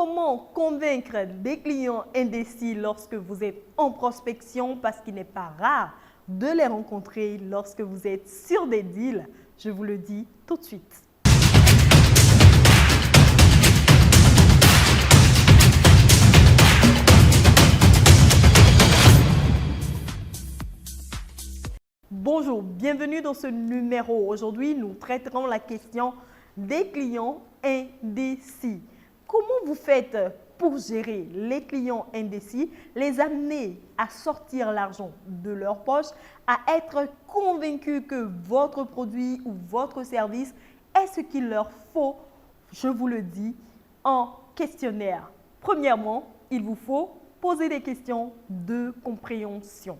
Comment convaincre des clients indécis lorsque vous êtes en prospection parce qu'il n'est pas rare de les rencontrer lorsque vous êtes sur des deals? Je vous le dis tout de suite. Bonjour, bienvenue dans ce numéro. Aujourd'hui, nous traiterons la question des clients indécis. Comment vous faites pour gérer les clients indécis, les amener à sortir l'argent de leur poche, à être convaincus que votre produit ou votre service est ce qu'il leur faut? Je vous le dis en questionnaire. Premièrement, il vous faut poser des questions de compréhension.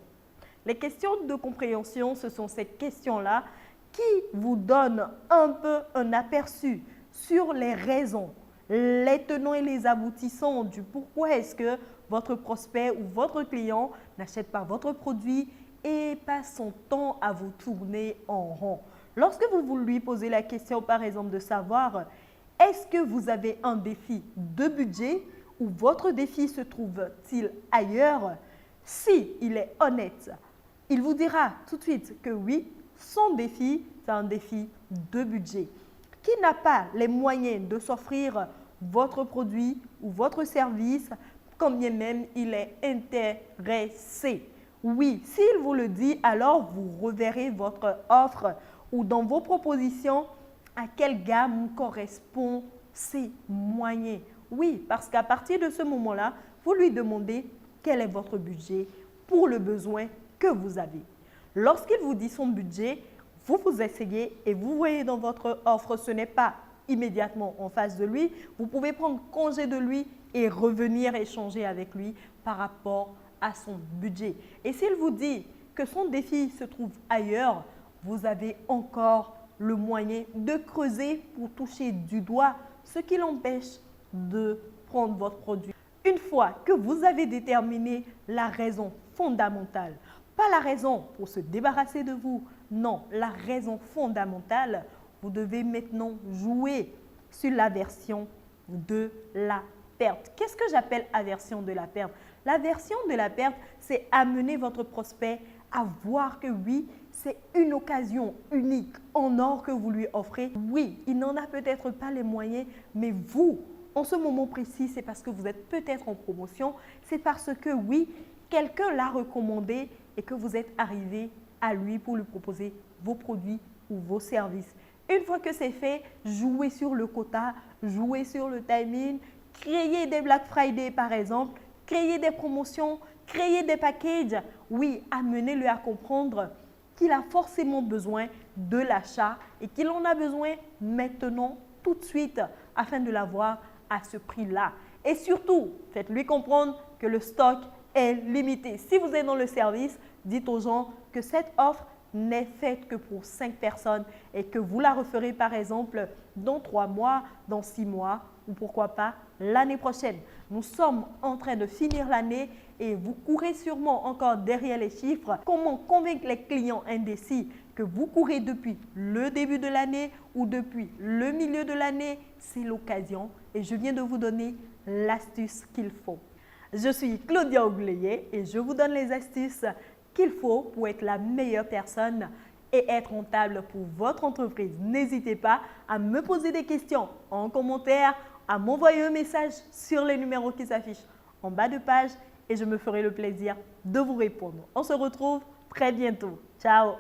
Les questions de compréhension, ce sont ces questions-là qui vous donnent un peu un aperçu sur les raisons, les tenants et les aboutissants du pourquoi est-ce que votre prospect ou votre client n'achète pas votre produit et passe son temps à vous tourner en rond. Lorsque vous lui posez la question, par exemple, de savoir est-ce que vous avez un défi de budget ou votre défi se trouve-t-il ailleurs? Si il est honnête, il vous dira tout de suite que oui, son défi, c'est un défi de budget. Qui n'a pas les moyens de s'offrir votre produit ou votre service, quand bien même il est intéressé. Oui, s'il vous le dit, alors vous reverrez votre offre ou dans vos propositions à quelle gamme correspond ces moyens. Oui, parce qu'à partir de ce moment-là, vous lui demandez quel est votre budget pour le besoin que vous avez. Lorsqu'il vous dit son budget, vous vous essayez et vous voyez dans votre offre, ce n'est pas immédiatement en face de lui. Vous pouvez prendre congé de lui et revenir échanger avec lui par rapport à son budget. Et s'il vous dit que son défi se trouve ailleurs, vous avez encore le moyen de creuser pour toucher du doigt ce qui l'empêche de prendre votre produit. Une fois que vous avez déterminé la raison fondamentale, pas la raison pour se débarrasser de vous, non, la raison fondamentale, vous devez maintenant jouer sur l'aversion de la perte. Qu'est-ce que j'appelle aversion de la perte? L'aversion de la perte, c'est amener votre prospect à voir que oui, c'est une occasion unique en or que vous lui offrez. Oui, il n'en a peut-être pas les moyens, mais vous, en ce moment précis, c'est parce que vous êtes peut-être en promotion, c'est parce que oui, quelqu'un l'a recommandé et que vous êtes arrivé à lui pour lui proposer vos produits ou vos services. Une fois que c'est fait, jouez sur le quota, jouez sur le timing, créez des Black Friday par exemple, créez des promotions, créez des packages. Oui, amenez-le à comprendre qu'il a forcément besoin de l'achat et qu'il en a besoin maintenant, tout de suite, afin de l'avoir à ce prix-là. Et surtout, faites-lui comprendre que le stock est limité. Si vous êtes dans le service, dites aux gens que cette offre n'est faite que pour 5 personnes et que vous la referez par exemple dans 3 mois, dans 6 mois ou pourquoi pas l'année prochaine. Nous sommes en train de finir l'année et vous courez sûrement encore derrière les chiffres. Comment convaincre les clients indécis que vous courez depuis le début de l'année ou depuis le milieu de l'année? C'est l'occasion et je viens de vous donner l'astuce qu'il faut. Je suis Claudia Ogleye et je vous donne les astuces qu'il faut pour être la meilleure personne et être rentable pour votre entreprise. N'hésitez pas à me poser des questions en commentaire, à m'envoyer un message sur les numéros qui s'affichent en bas de page et je me ferai le plaisir de vous répondre. On se retrouve très bientôt. Ciao!